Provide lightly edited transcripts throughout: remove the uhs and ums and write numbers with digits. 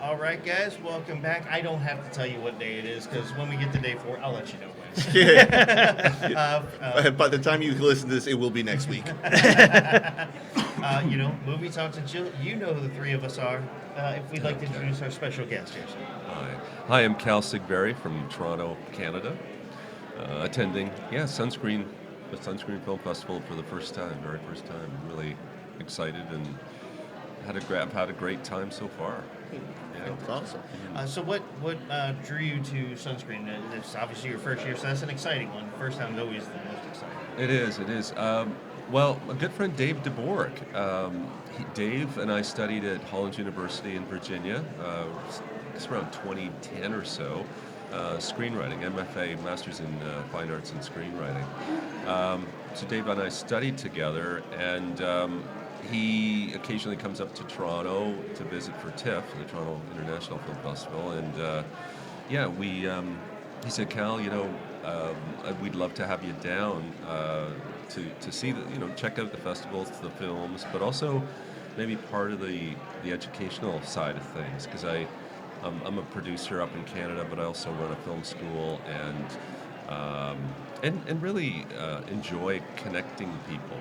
All right, guys, welcome back. I don't have to tell you what day it is because when we get to day 4, I'll let you know when. By the time you listen to this, it will be next week. Movie Talks and Chill. You know who the three of us are. If we'd like to introduce our special guest here. Hi, I'm Kalman Szegvary from Toronto, Canada, attending the Sunscreen Film Festival for the very first time. Really excited and I've had a great time so far. Yeah. That's awesome. So what drew you to Sunscreen? It's obviously your first year, so that's an exciting one. First time is always the most exciting. It is. Well, a good friend, Dave DeBorg. Dave and I studied at Hollins University in Virginia. It's around 2010 or so. Screenwriting, MFA, Masters in Fine Arts and Screenwriting. So Dave and I studied together, and he occasionally comes up to Toronto to visit for TIFF, the Toronto International Film Festival, and he said, Cal, we'd love to have you down to see check out the festivals, the films, but also maybe part of the educational side of things, because I'm a producer up in Canada, but I also run a film school and really enjoy connecting people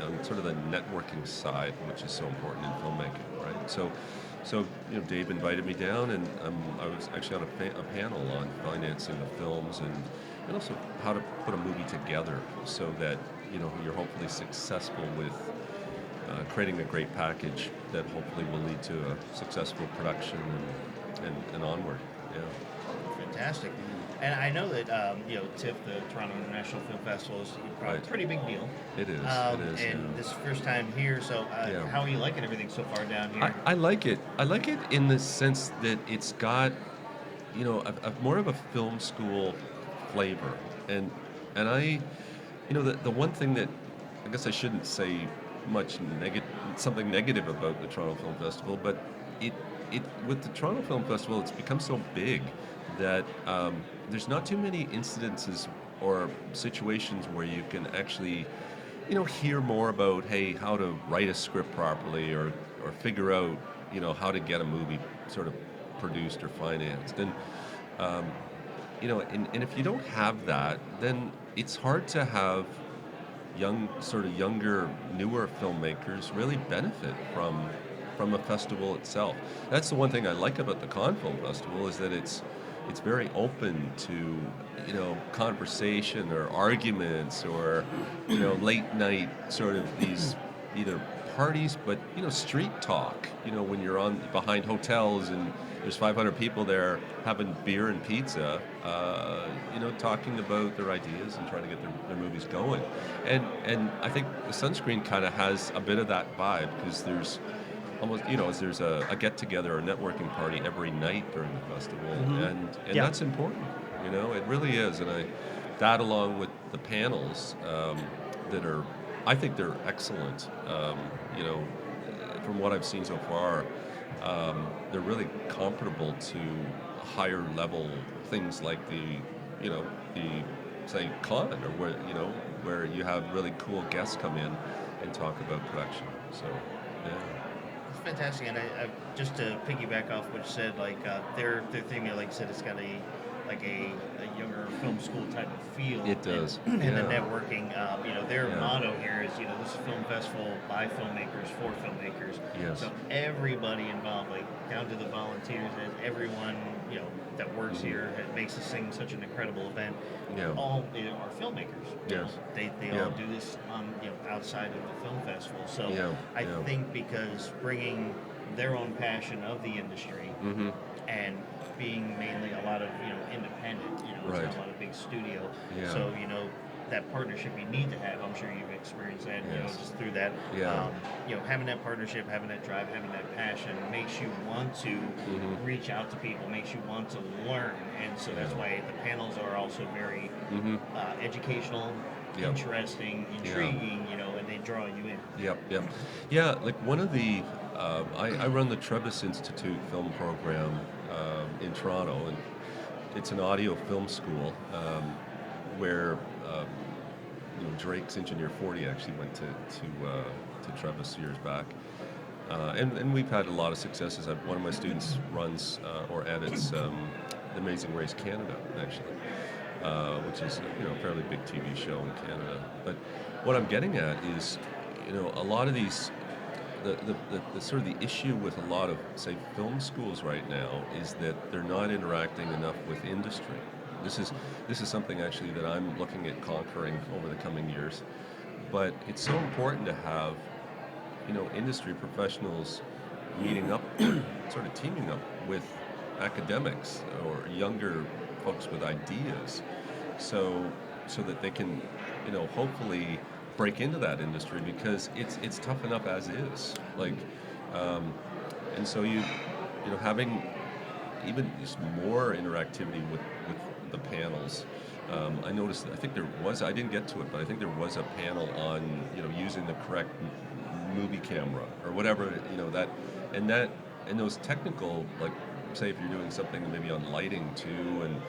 on sort of the networking side, which is so important in filmmaking, right? So Dave invited me down, and I was actually on a panel on financing the films and also how to put a movie together so that you're hopefully successful with creating a great package that hopefully will lead to a successful production and onward. Yeah. Fantastic. And I know that TIFF, the Toronto International Film Festival, is a pretty big deal. It is. And this is the first time here, so how are you liking everything so far down here? I like it. I like it in the sense that it's got, a more of a film school flavor. And I, the one thing that I guess I shouldn't say something negative about the Toronto Film Festival, but it with the Toronto Film Festival, it's become so big that there's not too many incidences or situations where you can actually, hear more about, hey, how to write a script properly or figure out, how to get a movie sort of produced or financed. And, and if you don't have that, then it's hard to have younger, newer filmmakers really benefit from a festival itself. That's the one thing I like about the Cannes Film Festival, is that it's very open to conversation or arguments or late night sort of these either parties, but street talk. When you're behind hotels and there's 500 people there having beer and pizza, talking about their ideas and trying to get their movies going. And I think the Sunscreen kind of has a bit of that vibe, because there's almost, there's a get-together or networking party every night during the festival, and that's important. It really is. And that along with the panels I think they're excellent. From what I've seen so far, they're really comparable to higher level things like the say Cannes, or where you have really cool guests come in and talk about production. So yeah. Fantastic, and I just to piggyback off what you said, their thing, like I said, it's got a younger film school type of feel. It does, and the networking. Their motto here is, this is a film festival by filmmakers for filmmakers. Yes. So everybody involved, down to the volunteers, and everyone that works here, it makes this thing such an incredible event. All are filmmakers. Yes. They all do this outside of the film festival. So I think because bringing their own passion of the industry and being mainly a lot of independent, Right. it's not a lot of big studio. So that partnership you need to have. I'm sure you've experienced that. Just through that. Having that partnership, having that drive, having that passion makes you want to reach out to people, makes you want to learn, and so that's why the panels are also very educational, interesting, intriguing. And they draw you in. Yep. Yeah, one of the I run the Trebas Institute film program in Toronto, and it's an audio film school where Drake's Engineer 40 actually went to Trebas years back, And we've had a lot of successes. One of my students runs or edits The Amazing Race Canada, actually, which is a fairly big TV show in Canada. But what I'm getting at is, a lot of these, the sort of the issue with a lot of, say, film schools right now is that they're not interacting enough with industry. This is something actually that I'm looking at conquering over the coming years. But it's so important to have, industry professionals meeting up, sort of teaming up with academics or younger folks with ideas, so that they can, hopefully break into that industry, because it's tough enough as is. And so having even just more interactivity with the panels. I noticed, I didn't get to it, but I think there was a panel on, using the correct movie camera or whatever, and those technical, like, say if you're doing something maybe on lighting too, and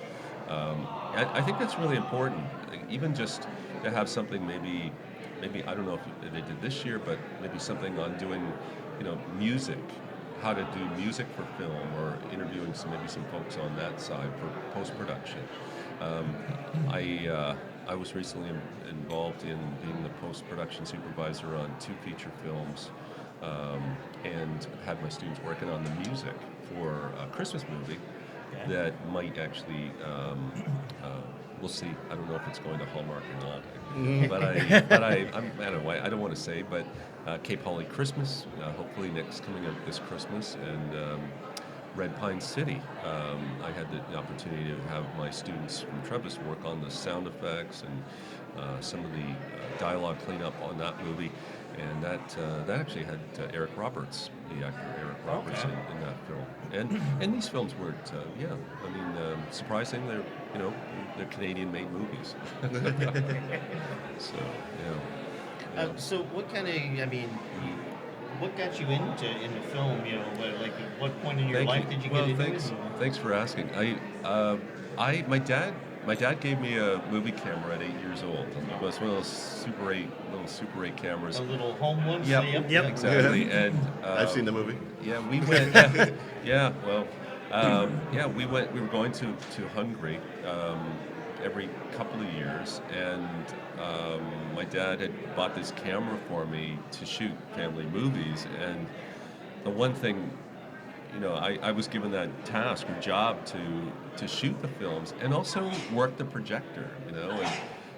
I think that's really important, even just to have something maybe I don't know if they did this year, but maybe something on doing, music, how to do music for film, or interviewing maybe some folks on that side for post-production. I was recently involved in being the post-production supervisor on 2 feature films, and had my students working on the music for a Christmas movie that might actually, we'll see. I don't know if it's going to Hallmark or not. But I don't want to say, but Cape Holly Christmas, hopefully coming out this Christmas, and Red Pine City. I had the opportunity to have my students from Trebas work on the sound effects and some of the dialogue cleanup on that movie, and that actually had Eric Roberts, the actor Eric Roberts, in that film. And these films weren't, surprising. They're Canadian-made movies. So yeah. So what kind of, what got you into film? Like at what point in your life did you get into it? Thanks for asking. My dad gave me a movie camera at 8 years old. It was one of those Super 8 cameras. A little home one. Yep. Exactly. And I've seen the movie. Yeah, we went. Yeah. Well. We went. We were going to Hungary every couple of years, and my dad had bought this camera for me to shoot family movies. And the one thing, I was given that task or job to shoot the films and also work the projector. And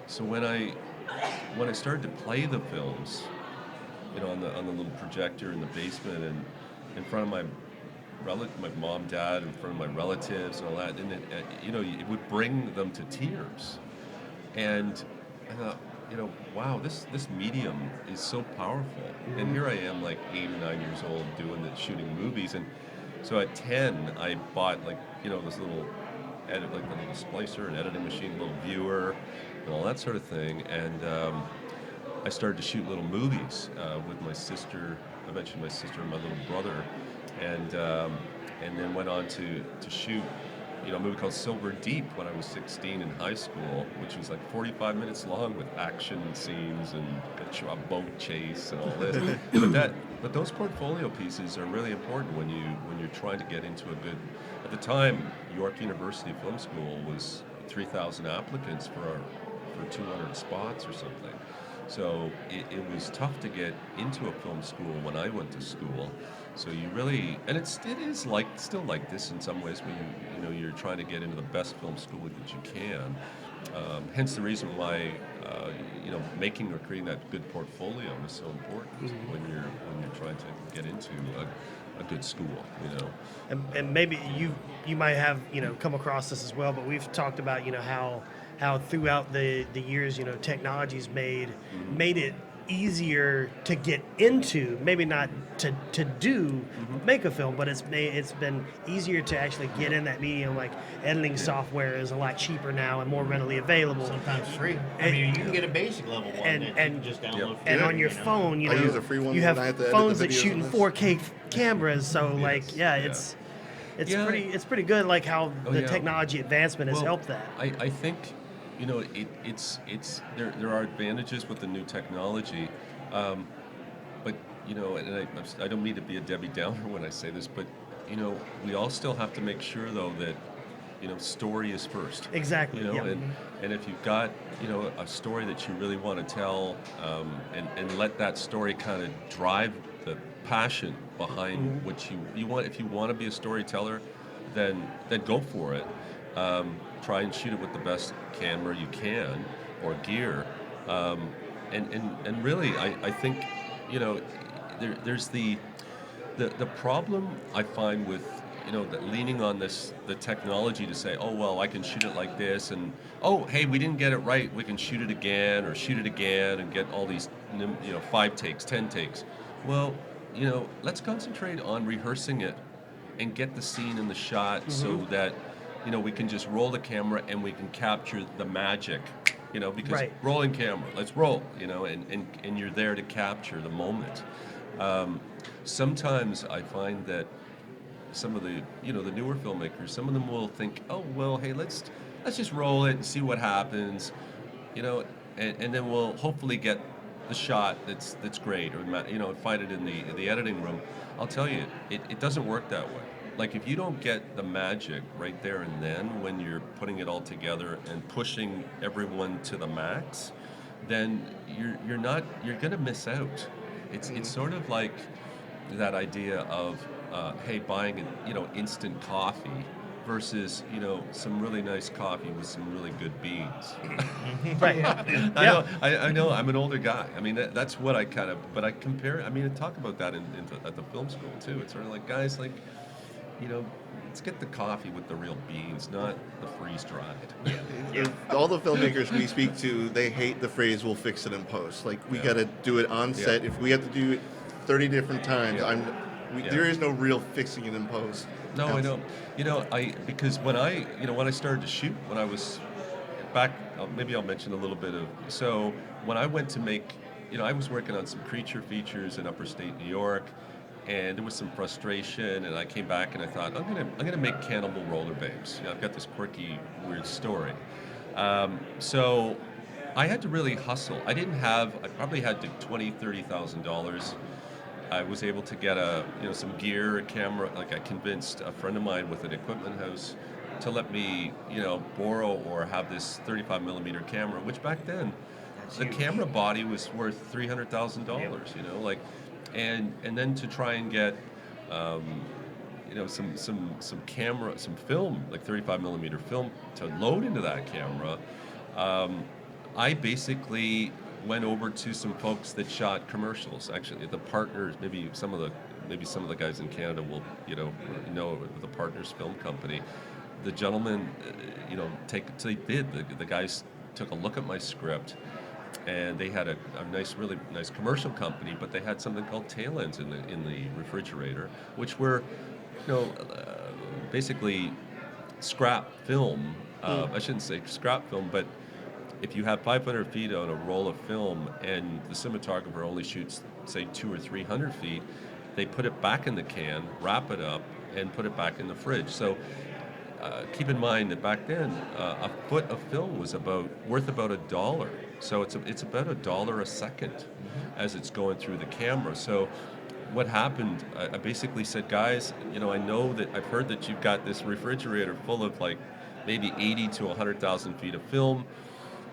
so when I started to play the films, on the little projector in the basement and in front of my mom, dad, in front of my relatives and all that, and it would bring them to tears. And I thought, wow, this medium is so powerful. Mm-hmm. And here I am, like 8 or 9 years old, shooting movies. And so at 10, I bought this little the little splicer, an editing machine, little viewer, and all that sort of thing. And I started to shoot little movies with my sister. I mentioned my sister and my little brother. And then went on to shoot, a movie called Silver Deep when I was 16 in high school, which was like 45 minutes long with action scenes and a boat chase and all this. but those portfolio pieces are really important when you're trying to get into a good. At the time, York University Film School was 3,000 applicants for 200 spots or something. So it was tough to get into a film school when I went to school. So you really, and it is still like this in some ways when you're trying to get into the best film school that you can. Hence the reason why making or creating that good portfolio is so important when you're trying to get into a good school. And maybe you might have come across this as well, but we've talked about how throughout the years technology's made it easier to get into, maybe not to do make a film, but it's been easier to actually get in that medium. Like editing software is a lot cheaper now and more readily available. Sometimes free. You can get a basic level one that you can just download. And on your phone, I use a free one you have when I have to edit phones the that videos shoot in on 4K cameras. So it's pretty good. Like how the technology advancement has helped that. I think. It's there are advantages with the new technology, but and I don't mean to be a Debbie Downer when I say this, but we all still have to make sure though that story is first. Exactly. And if you've got a story that you really want to tell, and let that story kind of drive the passion behind what you want. If you want to be a storyteller, then go for it. Try and shoot it with the best camera you can or gear, and really I think there's the problem I find with that leaning on the technology to say, oh well, I can shoot it like this, and oh hey, we didn't get it right, we can shoot it again and get all these 5 takes, 10 takes. Well, let's concentrate on rehearsing it and get the scene in the shot so that we can just roll the camera and we can capture the magic. Because rolling camera, let's roll, and you're there to capture the moment. Sometimes I find that some of the the newer filmmakers, some of them will think, oh well, hey, let's just roll it and see what happens, and then we'll hopefully get the shot that's great, or find it in the editing room. I'll tell you, it doesn't work that way. Like if you don't get the magic right there and then when you're putting it all together and pushing everyone to the max, then you're gonna miss out. It's sort of like that idea of hey, buying an instant coffee versus some really nice coffee with some really good beans. Right. I know I'm an older guy. I mean that's what I kind of, but I compare. I mean, I talk about that at the film school too. It's sort of like, guys, like let's get the coffee with the real beans, not the freeze-dried. All the filmmakers we speak to, they hate the phrase "we'll fix it in post." Like we got to do it on set. If we have to do it 30 different times, there is no real fixing it in post. No, I know. Because when I started to shoot, when I was back, maybe I'll mention a little bit of. So when I went to make, I was working on some creature features in upper state New York. And there was some frustration, and I came back and I thought, I'm gonna make Cannibal Roller Babes. I've got this quirky, weird story. So I had to really hustle. I probably had $20,000-$30,000. I was able to get some gear, a camera. Like I convinced a friend of mine with an equipment house to let me, borrow or have this 35 millimeter camera, which back then, the camera body was worth $300,000. And then to try and get some camera, some film, like 35 millimeter film to load into that camera, I basically went over to some folks that shot commercials. Actually, the Partners, maybe some of the guys in Canada will know the Partners Film Company. The gentleman, the guys took a look at my script. And they had a really nice commercial company, but they had something called tail ends in the refrigerator, which were, basically scrap film. I shouldn't say scrap film, but if you have 500 feet on a roll of film and the cinematographer only shoots, say, 200 or 300 feet, they put it back in the can, wrap it up, and put it back in the fridge. So keep in mind that back then, a foot of film was worth about $1. So it's about $1 a second as it's going through the camera. So what happened, I basically said, guys, I know that I've heard that you've got this refrigerator full of like maybe 80 to 100,000 feet of film.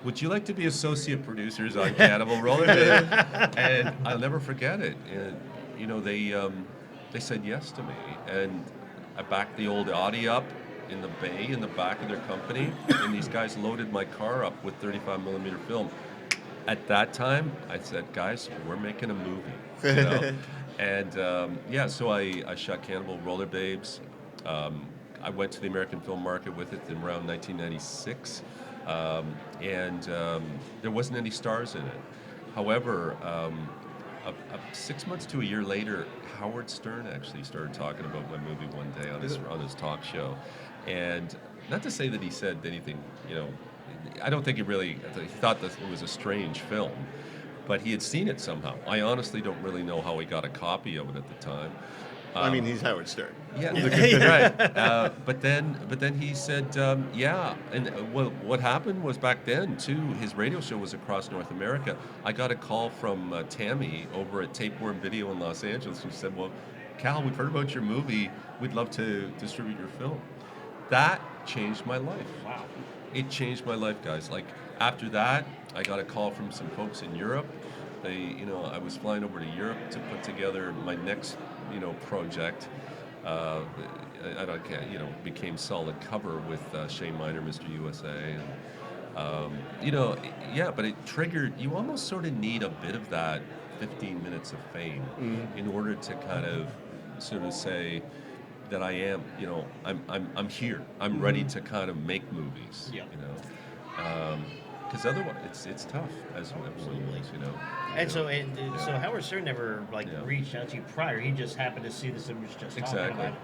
Would you like to be associate producers on Cannibal Roller Babes? And I'll never forget it. And they said yes to me, and I backed the old Audi up in the bay in the back of their company, and these guys loaded my car up with 35 millimeter film. At that time, I said, guys, we're making a movie. And so I shot Cannibal Roller Babes. I went to the American film market with it in around 1996, and there wasn't any stars in it. However, 6 months to a year later, Howard Stern actually started talking about my movie one day on his talk show. And not to say that he said anything, I don't think he thought that it was a strange film, but he had seen it somehow. I honestly don't really know how he got a copy of it at the time. I mean, he's Howard Stern. Yeah, right. But then he said, yeah. And what happened was back then too. His radio show was across North America. I got a call from Tammy over at Tapeworm Video in Los Angeles, who said, "Well, Cal, we've heard about your movie. We'd love to distribute your film." That changed my life. Wow. It changed my life, guys. Like after that, I got a call from some folks in Europe. I was flying over to Europe to put together my next, project. Became Solid Cover with Shane Miner, Mr. USA, and but it triggered. You almost sort of need a bit of that 15 minutes of fame in order to kind of sort of say that I am, I'm here. I'm ready to kind of make movies. Yeah. Because otherwise it's tough, as everyone knows, And so Howard Stern never reached out to you prior. He just happened to see this and was just talking about it.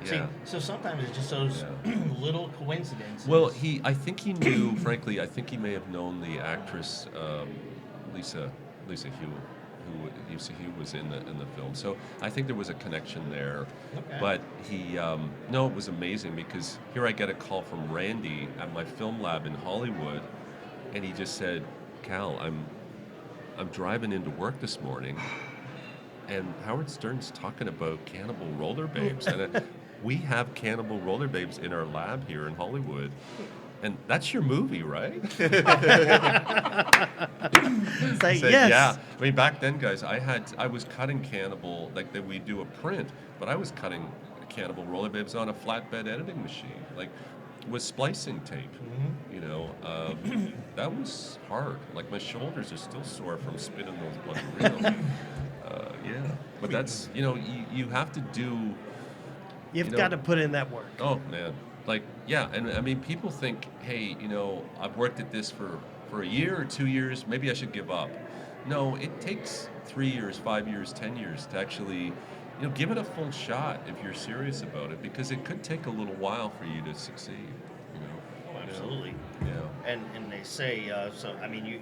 Yeah. See, so sometimes it's just those little coincidences. Well, I think he knew. Frankly, I think he may have known the actress Lisa Hugh, who was in the film. So I think there was a connection there. Okay. But it was amazing because here I get a call from Randy at my film lab in Hollywood. And he just said, "Cal, I'm driving into work this morning, and Howard Stern's talking about Cannibal Roller Babes, and we have Cannibal Roller Babes in our lab here in Hollywood, and that's your movie, right?" Say, said, yes. Yeah. I mean, back then, guys, I was cutting Cannibal like that. We do a print, but I was cutting Cannibal Roller Babes on a flatbed editing machine, with splicing tape. That was hard. Like my shoulders are still sore from spinning those bloody reels. But that's you have to do. You've got to put in that work. Oh man, and I mean people think, hey, I've worked at this for a year or 2 years, maybe I should give up. No, it takes 3 years, 5 years, 10 years to actually. Give it a full shot if you're serious about it, because it could take a little while for you to succeed. Oh, absolutely. Yeah. And they say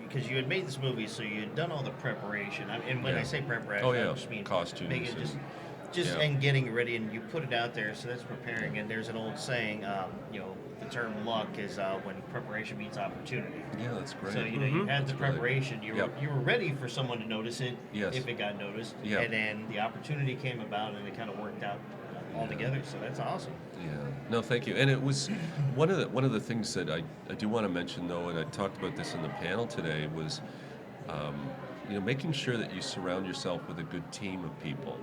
because you had made this movie, so you had done all the preparation. And when I say preparation, I just mean costumes, make it and getting it ready, and you put it out there. So that's preparing. And there's an old saying, the term luck is when preparation meets opportunity. Yeah, that's great. So you had the preparation. Really, you were ready for someone to notice it if it got noticed. Yeah. And then the opportunity came about, and it kind of worked out all together. So that's awesome. Yeah. No, thank you. And it was one of the things that I do want to mention, though, and I talked about this in the panel today, was making sure that you surround yourself with a good team of people.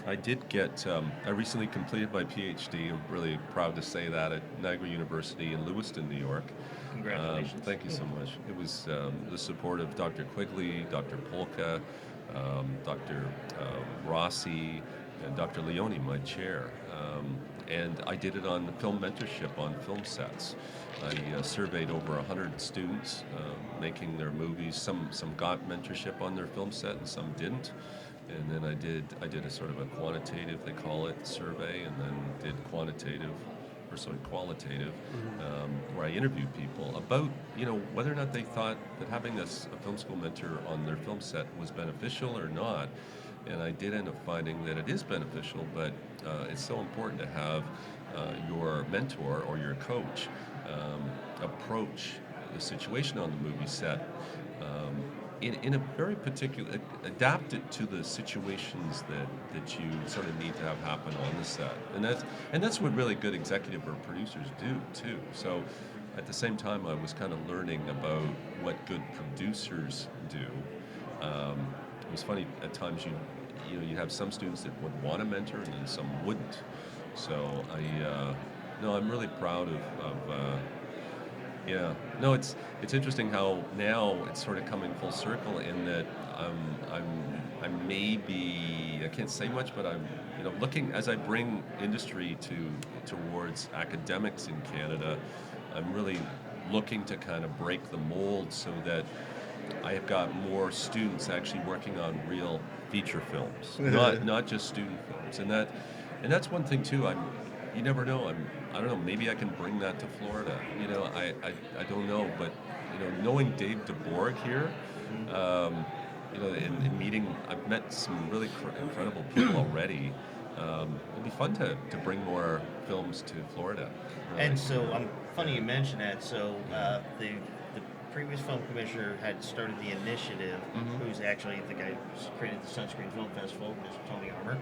I did get, I recently completed my PhD. I'm really proud to say that at Niagara University in Lewiston, New York. Congratulations. Thank you so much. It was the support of Dr. Quigley, Dr. Polka, Dr. Rossi, and Dr. Leone, my chair. And I did it on film mentorship on film sets. I surveyed over 100 students making their movies. Some got mentorship on their film set and some didn't. And then I did a sort of a quantitative, they call it, survey, and then did qualitative, where I interviewed people about whether or not they thought that having a film school mentor on their film set was beneficial or not. And I did end up finding that it is beneficial, but it's so important to have your mentor or your coach approach the situation on the movie set in a very particular, adapt it to the situations that you sort of need to have happen on the set. And that's what really good executive or producers do too. So at the same time, I was kind of learning about what good producers do. It was funny at times you have some students that would want a mentor and then some wouldn't. So I'm really proud of it's interesting how now it's sort of coming full circle in that I may be, I can't say much, but I'm looking as I bring industry towards academics in Canada. I'm really looking to kind of break the mold so that I have got more students actually working on real feature films, not just student films, and that's one thing too. You never know. I don't know. Maybe I can bring that to Florida. I don't know, but knowing Dave DeBorg here, in meeting, I've met some really incredible people already, it'd be fun to bring more films to Florida. Really. And so, funny you mention that. So, the previous film commissioner had started the initiative, who's actually the guy who created the Sunscreen Film Festival, Mr. Tony Armour.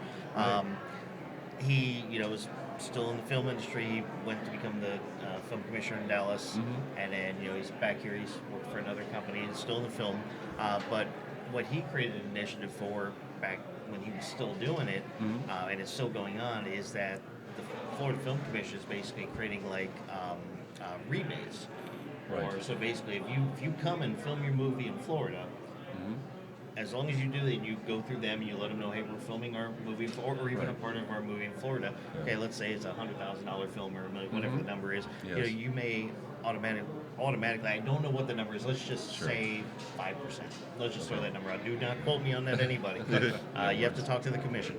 He, was still in the film industry. He went to become the film commissioner in Dallas, and then he's back here. He's worked for another company. He's still in the film, but what he created an initiative for back when he was still doing it, and it's still going on, is that the Florida Film Commission is basically creating like rebates. Right. Or so basically, if you come and film your movie in Florida, as long as you do that, you go through them and you let them know, hey, we're filming our movie, or even a part of our movie in Florida. Yeah. Okay, let's say it's $100,000 film or whatever the number is. Yes. You may automatically. I don't know what the number is. Let's just say 5%. Let's just throw that number out. Do not quote me on that, anybody. You have to talk to the commission.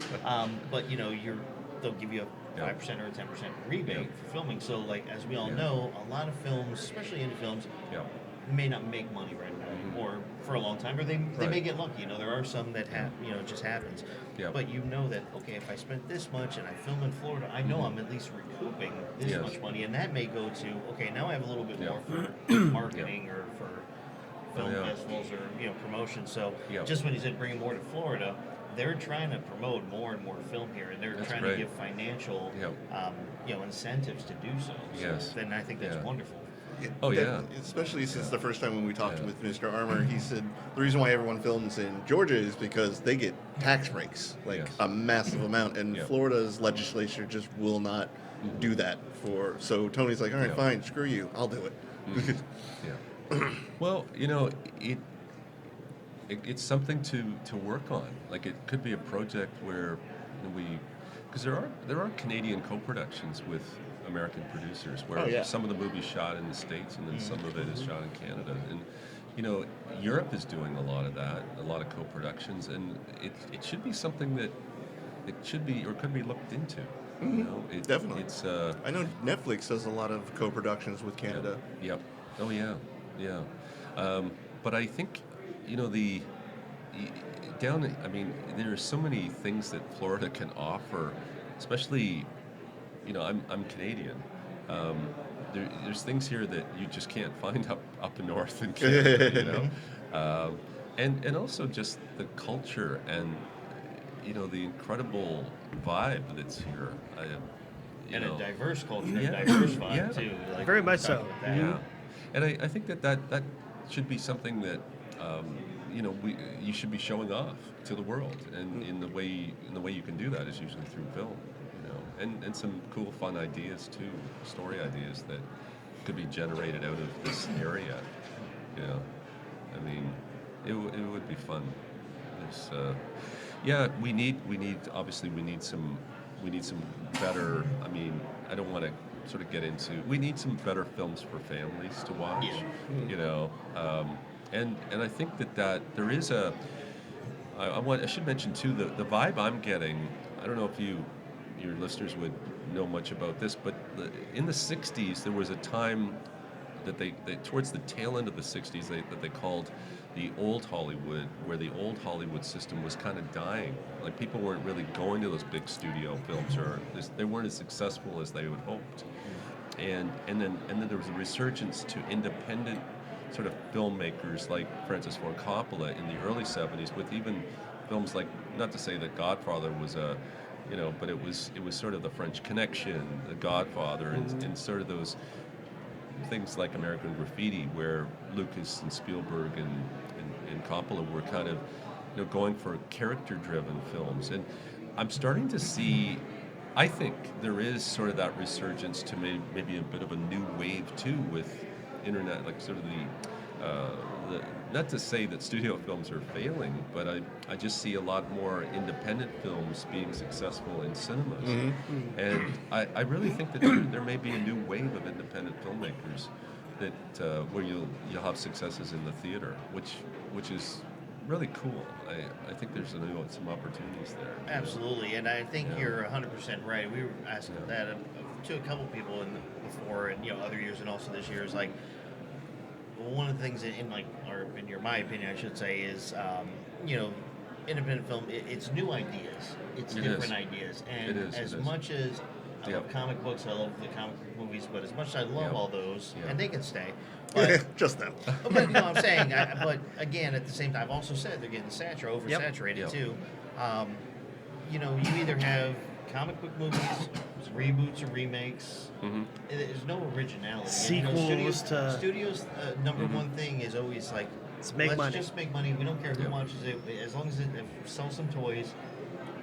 But they'll give you a 5% or a 10% rebate for filming. So, like as we all know, a lot of films, especially indie films, may not make money right now, or for a long time, or they may get lucky. There are some that it just happens. But that, okay, if I spent this much and I film in Florida, I know I'm at least recouping this much money, and that may go to, okay, now I have a little bit more for marketing or for film festivals or promotion. So just when you said bringing more to Florida, they're trying to promote more and more film here, and they're trying to give financial incentives to do so. Yes. And I think that's wonderful. Especially since the first time when we talked with Mr. Armour, he said the reason why everyone films in Georgia is because they get tax breaks, a massive amount, and Florida's legislature just will not do that So Tony's like, all right, fine, screw you, I'll do it. Well, it's something to work on. Like, it could be a project where because there are Canadian co-productions with American producers where some of the movies shot in the States and then some of it is shot in Canada, and Europe is doing a lot of that, a lot of co-productions, and it should be something that it should be or could be looked into. Definitely. It's I know Netflix does a lot of co-productions with Canada. Yep. Oh yeah. But I think there are so many things that Florida can offer, especially. I'm Canadian. There's things here that you just can't find up north in Canada, and also just the culture and the incredible vibe that's here. And a diverse culture, a diverse vibe too. Like very much so. Yeah, and I think that should be something that you should be showing off to the world, and in the way you can do that is usually through film. And some cool, fun ideas too, story ideas that could be generated out of this area. It would be fun. We need some better. I don't want to sort of get into. We need some better films for families to watch. And I think that there is a. I should mention too the vibe I'm getting. I don't know if your listeners would know much about this, but in the 60s there was a time that they towards the tail end of the 60s that they called the old Hollywood, where the old Hollywood system was kind of dying. Like, people weren't really going to those big studio films, or they weren't as successful as they would hoped. And then there was a resurgence to independent sort of filmmakers like Francis Ford Coppola in the early 70s, with even films like, not to say that Godfather was a but it was sort of the French Connection, The Godfather, and sort of those things like American Graffiti, where Lucas and Spielberg and Coppola were kind of going for character-driven films. And I'm starting to see, I think there is sort of that resurgence to maybe a bit of a new wave too with internet, like sort of the not to say that studio films are failing, but I just see a lot more independent films being successful in cinemas. And I really think that there may be a new wave of independent filmmakers that where you'll have successes in the theater, which is really cool. I think there's some opportunities there. Absolutely, and I think you're 100% right. We were asking that to a couple people before, and other years, and also this year, is like, one of the things in my opinion, I should say, is independent film, it's new ideas. It's different ideas. And as much as I love comic books, I love the comic book movies, but as much as I love all those, and they can stay. But, just them. But you know what I'm saying? But again, at the same time, I've also said they're getting oversaturated too. You know, you either have comic book movies, reboots or remakes. There's no originality. Sequels and, you know, to studios. Number one thing is always like, let's just make money. We don't care who watches it, as long as it sells some toys.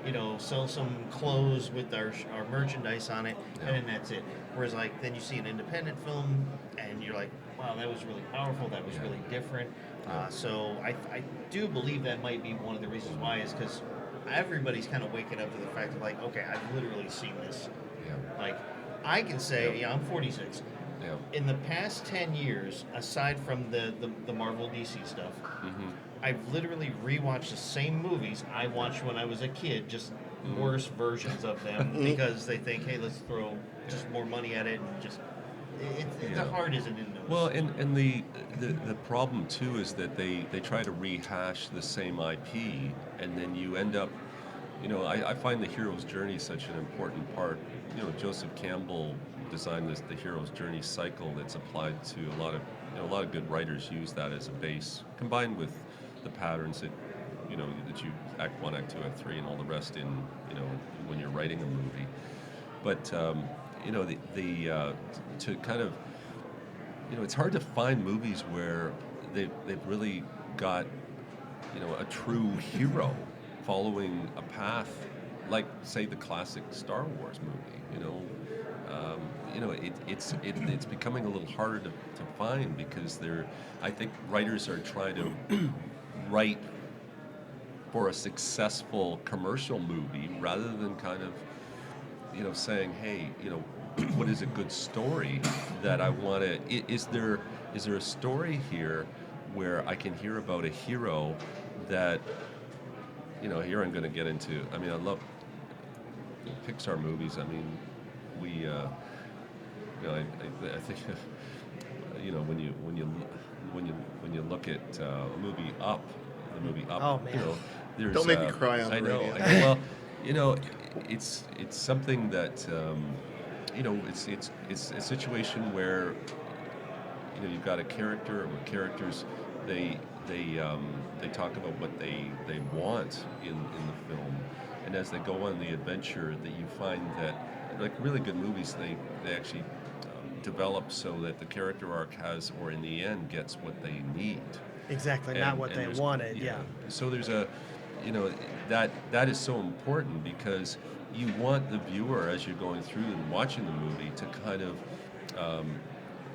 You know, sell some clothes with our merchandise on it, and then that's it. Whereas, like, then you see an independent film, and you're like, wow, that was really powerful. That was really different. So I do believe that might be one of the reasons why, is because everybody's kind of waking up to the fact that, like, okay, I've literally seen this. Like, I can say, I'm 46. In the past 10 years, aside from the Marvel DC stuff, I've literally rewatched the same movies I watched when I was a kid, just worse versions of them, because they think, hey, let's throw just more money at it, and just the heart isn't in those. Well, and the problem too is that they try to rehash the same IP, and then you end up, you know, I find the hero's journey such an important part. You know, Joseph Campbell designed the hero's journey cycle that's applied to a lot of good writers use that as a base, combined with the patterns that, you know, that you Act 1, Act 2, Act 3, and all the rest in, you know, when you're writing a movie. But you know, to kind of, you know, it's hard to find movies where they've really got, you know, a true hero following a path like, say, the classic Star Wars movie. You know, it's becoming a little harder to find, because I think writers are trying to write for a successful commercial movie rather than kind of, you know, saying, hey, you know, what is a good story that I want to? Is there a story here where I can hear about a hero that, you know, here I'm going to get into. I mean, I love Pixar movies. I mean, we, you know, I think, you know, when you look at the movie Up, Oh, man. you know, there's. Don't make me cry on the I know. radio. Well, you know, it's something that, you know, it's a situation where, you know, you've got a character, or characters, they talk about what they want in the film, and as they go on the adventure, that you find that, like, really good movies, they actually develop so that the character arc has, or in the end, gets what they need. Exactly, not what they wanted. Yeah. So there's a, you know, that is so important, because you want the viewer, as you're going through and watching the movie, to kind of,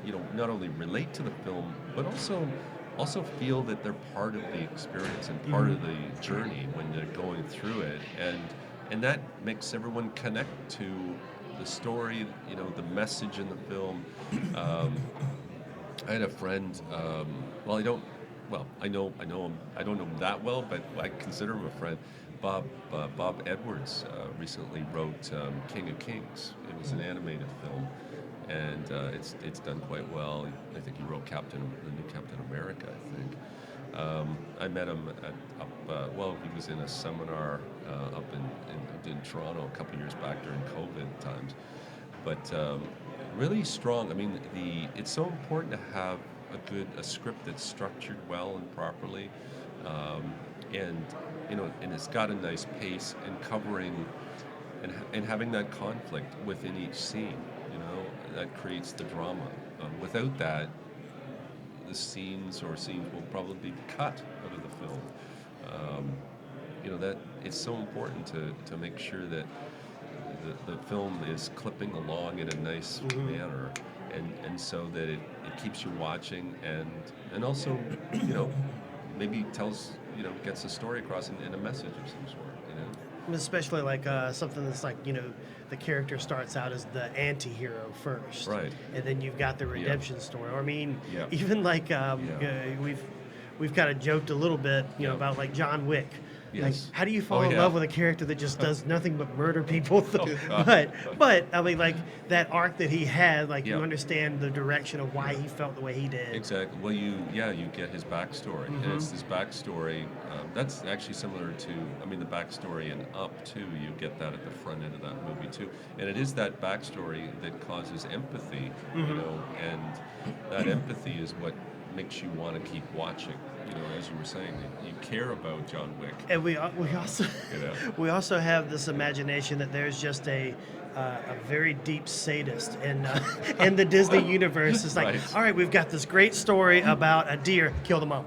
you know, not only relate to the film, but also feel that they're part of the experience and part of the journey when they're going through it, and that makes everyone connect to the story, you know, the message in the film. I had a friend. I know him. I don't know him that well, but I consider him a friend. Bob Edwards recently wrote King of Kings. It was an animated film, and it's done quite well. I think he wrote the new Captain America, I think. I met him he was in a seminar up in Toronto a couple years back during COVID times. But really strong. I mean, it's so important to have a script that's structured well and properly, and, you know, and it's got a nice pace, and covering and having that conflict within each scene. You know, that creates the drama. Without that, the scenes will probably be cut out of the film. You know, that it's so important to make sure that the film is clipping along in a nice manner, and so that it keeps you watching, and also, you know, maybe gets a story across in a message of some sort, you know. Especially like something that's like, you know, the character starts out as the anti-hero first, Right. And then you've got the redemption story. Or, I mean, Yeah. even like we've kind of joked a little bit, you know, Yeah. about like John Wick. Yes. How do you fall in love with a character that just does nothing but murder people? But I mean, like that arc that he had, like you understand the direction of why he felt the way he did. Exactly. Well, you get his backstory, and it's this backstory that's actually similar to, I mean, the backstory in Up too. You get that at the front end of that movie too, and it is that backstory that causes empathy, you know, and that empathy is what makes you want to keep watching. You know, as you were saying, you care about John Wick. And we also we also have this imagination that there's just a very deep sadist in the Disney universe. It's like, all right, we've got this great story about a deer, kill the mom.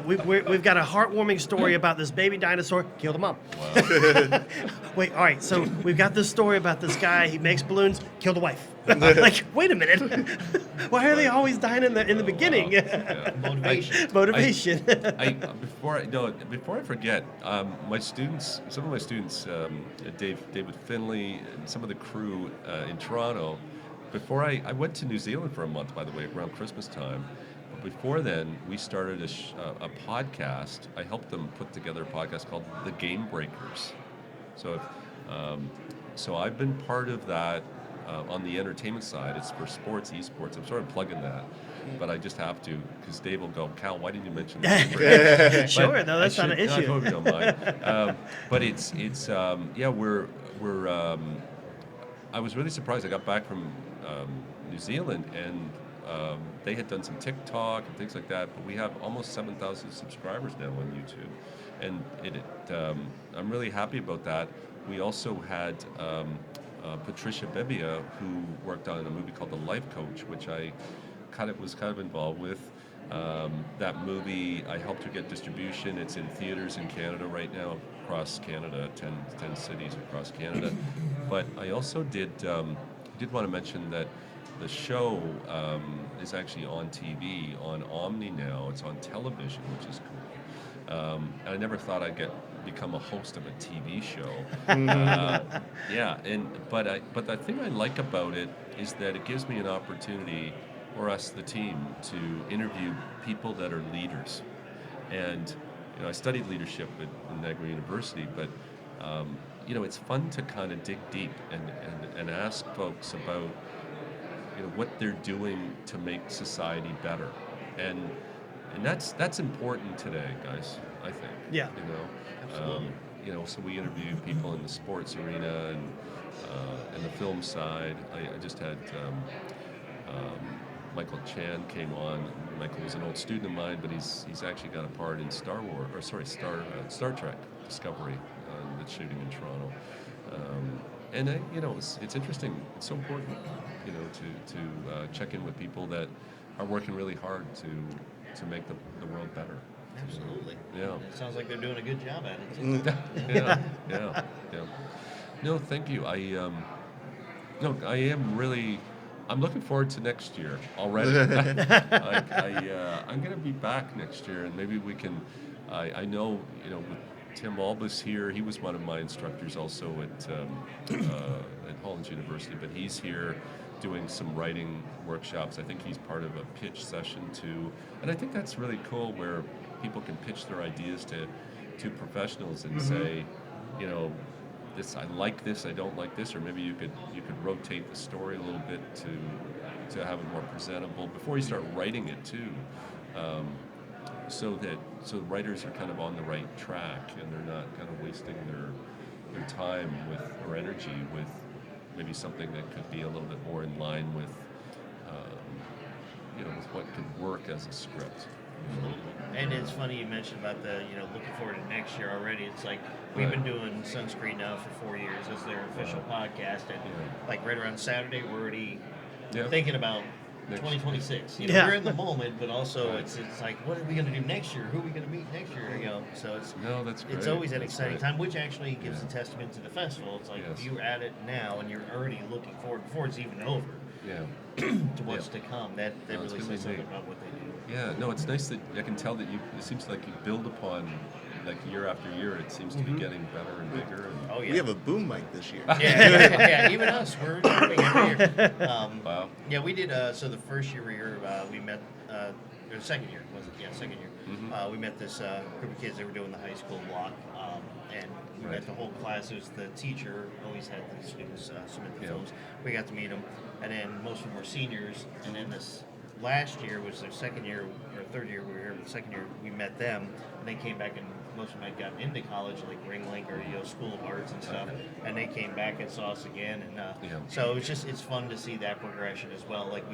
We've got a heartwarming story about this baby dinosaur, kill the mom. Wow. Wait, all right, so we've got this story about this guy, he makes balloons, kill the wife. Like, wait a minute. Why are they always dying in the beginning? Motivation. Before I forget, my students, some of my students, David Finley, and some of the crew in Toronto. Before I went to New Zealand for a month, by the way, around Christmas time. But before then, we started a podcast. I helped them put together a podcast called The Game Breakers. So I've been part of that. On the entertainment side, it's for sports, esports. I'm sort of plugging that, but I just have to, because Dave will go, Cal, why didn't you mention that? Sure, no, that's not an issue. I hope you don't mind. But it's we're I was really surprised. I got back from New Zealand, and they had done some TikTok and things like that, but we have almost 7,000 subscribers now on YouTube, and I'm really happy about that. We also had Patricia Bebbia, who worked on a movie called The Life Coach, which I was involved with. That movie, I helped her get distribution. It's in theaters in Canada right now, across Canada, 10 cities across Canada. But I also did want to mention that the show is actually on TV, on Omni now. It's on television, which is cool. And I never thought I'd become a host of a TV show. But the thing I like about it is that it gives me an opportunity, or us, the team, to interview people that are leaders. And I studied leadership at Niagara University, but it's fun to kind of dig deep and ask folks about what they're doing to make society better. And that's important today, guys, I think. Yeah. Absolutely. So we interview people in the sports arena and the film side. I just had Michael Chan came on. Michael was an old student of mine, but he's actually got a part in Star Trek Discovery that's shooting in Toronto. It's interesting. It's so important, to check in with people that are working really hard to make the world better. Absolutely. Yeah. It sounds like they're doing a good job at it too. Yeah. No, thank you. I am really. I'm looking forward to next year already. I'm going to be back next year, and maybe we can. I know, with Tim Albus here, he was one of my instructors also at Hollins University, but he's here doing some writing workshops. I think he's part of a pitch session too, and I think that's really cool, where people can pitch their ideas to professionals and say, this, I like this, I don't like this, or maybe you could rotate the story a little bit to have it more presentable before you start writing it too, so writers are kind of on the right track and they're not kind of wasting their time or energy with maybe something that could be a little bit more in line with with what could work as a script. And it's funny you mentioned about the, looking forward to next year already. It's like we've been doing Sunscreen now for 4 years as their official podcast, and like right around Saturday, we're already thinking about 2026. We're in the moment, but also it's like, what are we going to do next year? Who are we going to meet next year? So that's great. It's always an exciting time, which actually gives a testament to the festival. It's like if you're at it now and you're already looking forward before it's even over. To what's to come. That really says something about what they do. Yeah, no, it's nice that I can tell that it seems like you build upon, like year after year, it seems to be getting better and bigger. And we have a boom mic this year. Even us, we're improving every year. Wow. Yeah, we did, so the first year we met, or the second year, was it? Yeah, second year. We met this group of kids that were doing the high school block, and we met the whole class. It was the teacher always had the students submit the films. We got to meet them, and then most of them were seniors. And then this last year was their second year or third year we were here. But the second year we met them, and they came back, and most of them had gotten into college, like Ringlink or School of Arts and stuff. And they came back and saw us again, and so it's fun to see that progression as well. Like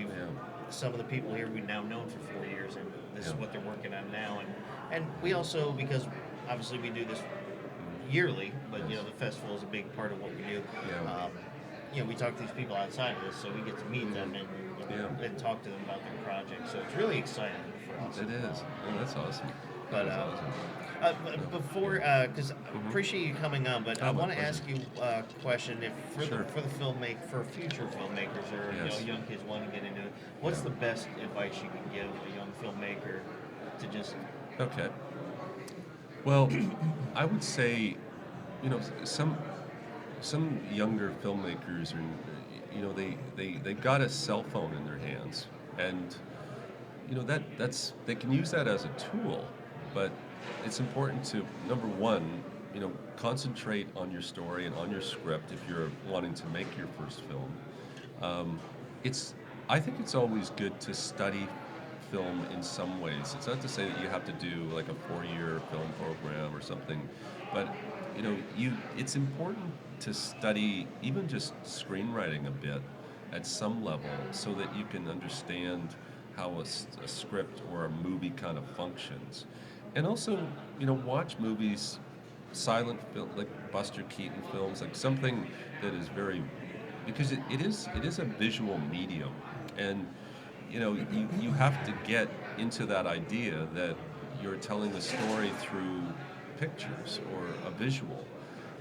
some of the people here we've now known for 4 years, and this is what they're working on now. And we also, because obviously we do this yearly, but the festival is a big part of what we do. We talk to these people outside of this, so we get to meet them and talk to them about their projects. So it's really exciting for us. It is. Oh, that's awesome. But before, because I appreciate you coming on, but I want to ask you a question. If for future filmmakers or young kids want to get into it, what's the best advice you can give a young filmmaker to just? Okay. Well, I would say, some younger filmmakers are, they got a cell phone in their hands, and that's they can use that as a tool, but it's important to, number one, concentrate on your story and on your script if you're wanting to make your first film. I think it's always good to study film in some ways. It's not to say that you have to do like a 4-year film program or something, but it's important to study even just screenwriting a bit at some level so that you can understand how a script or a movie kind of functions. And also, watch movies, silent film, like Buster Keaton films, like something that is very, because it is a visual medium, and you have to get into that idea that you're telling a story through pictures or a visual,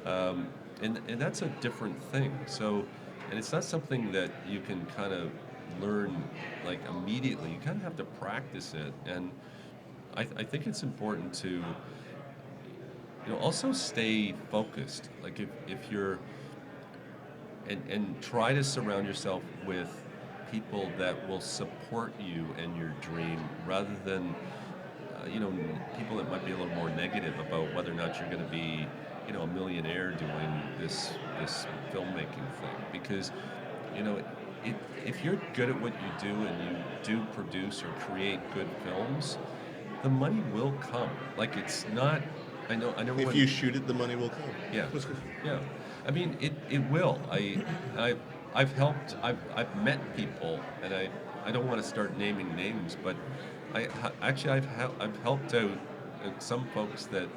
and that's a different thing. So, and it's not something that you can kind of learn like immediately. You kind of have to practice it, and I think it's important to also stay focused. Like if you're and try to surround yourself with people that will support you and your dream, rather than people that might be a little more negative about whether or not you're going to be a millionaire doing this filmmaking thing. Because if you're good at what you do and you do produce or create good films, the money will come. Like, it's not. I know. If you shoot it, the money will come. Yeah. Yeah. I mean, it will. I've helped. I've met people, and I don't want to start naming names, but I've helped out some folks that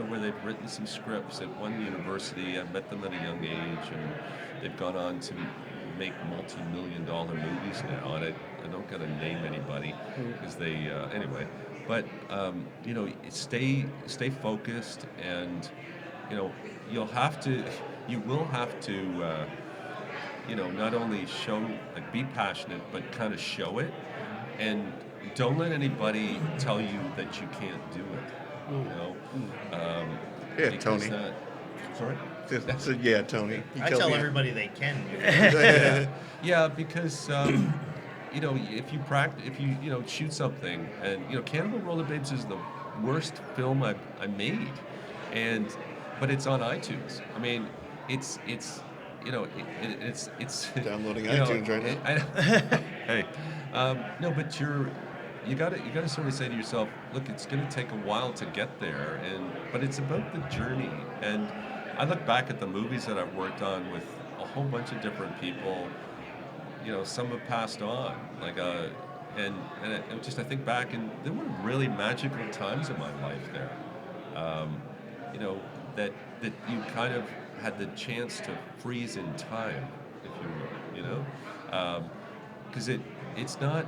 where they've written some scripts at one university. I've met them at a young age, and they've gone on to make multi-million-dollar movies now, and I don't gotta name anybody because they anyway. But stay focused, and you will have to not only show, like, be passionate, but kind of show it, and don't let anybody tell you that you can't do it. Yeah, Tony. Sorry? Yeah, Tony. I tell everybody they can do it. Yeah, because if you practice, if you shoot something, and Cannibal Roller Babes is the worst film I made, but it's on iTunes. I mean, it's downloading iTunes right now. Hey, no, but you got to sort of say to yourself, look, it's going to take a while to get there, but it's about the journey. And I look back at the movies that I've worked on with a whole bunch of different people. Some have passed on, and I think back, and there were really magical times in my life there. That you kind of had the chance to freeze in time, if you will, because it's not.